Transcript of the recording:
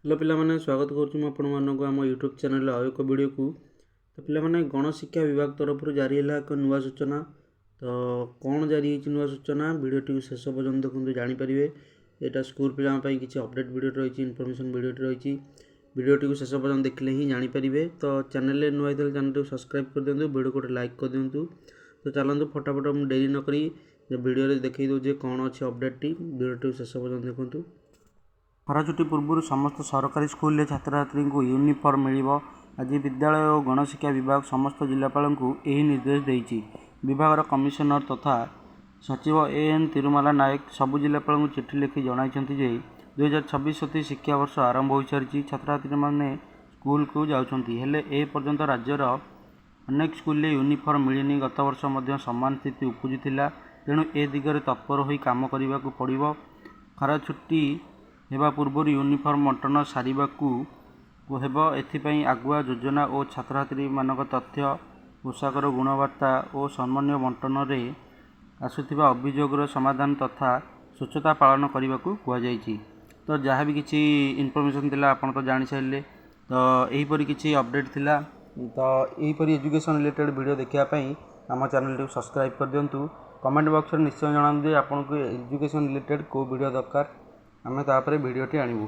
Hello पिलामाने स्वागत करुँ आपको आम यूट्यूब चैनल आउ एक वीडियो को। तो पिलामाने गणशिक्षा विभाग तरफ जारी है एक नुआ सूचना। तो कौन जारी है नुआ सूचना वीडियो शेष पर्यंत देखते जानीपर। यहाँ स्कूल पिलाई किसी अपडेट वीडियो रही इनफर्मेशन वीडियो रही वीडियो शेष पर्यंत देखले ही जानीपर। तो चैनल नुआ चैनल को सब्सक्राइब कर दिंतु, वीडियो को गोटे लाइक कर दिंतु। तो चलते फटाफट मुझे डेरी नक वीडियो देखई दूजे कौन अच्छे अपडेट वीडियो शेष पर्यंत देखूँ। खरा छुट्टी पूर्व समस्त सरकारी स्कूल छात्र छात्री को यूनिफॉर्म मिल। आज विद्यालय और गणशिक्षा विभाग समस्त जिलापाल को यही निर्देश देती। विभाग कमिशनर तथा सचिव एएन तिरुमाला नायक सबु जिलापाल को चिठी लिखि जणाइछन्ति जे 2026-27 शिक्षावर्ष आरंभ हो सारी छात्र छात्री मैंने स्कूल को जाउछन्ति। हेले ए पर्यंत राज्यर अनेक स्कूल यूनिफॉर्म मिलनी। गत वर्ष मध्य समान स्थिति उपजुला, तेणु ए दिगरे तत्पर हो काम करने को पड़ो। खरा छुट्टी हेबा पूर्व यूनिफॉर्म बंटन सारिबाकू हेब। एथिपाई आगुआ योजना और छात्र छात्री मानक तथ्य पोशाकर गुणवत्ता और सम्मान्य बंटन में आसुथिबा अभियोगर समाधान तथा स्वच्छता पालन करने को कहुई। तो जहाँ भी किसी इनफर्मेशन थिला आपण तो जानी सारे। तो यहीपरि किसी अपडेट थिला। तो यहीपरि एजुकेशन रिलेटेड वीडियो देखापी आम चैनल को सब्सक्राइब कर दिंतु। कमेंट बॉक्स में निश्चय जनातु आपको एजुकेशन रिलेटेड को वीडियो दरकार, आमे तापरे वीडियोटी आनिबु।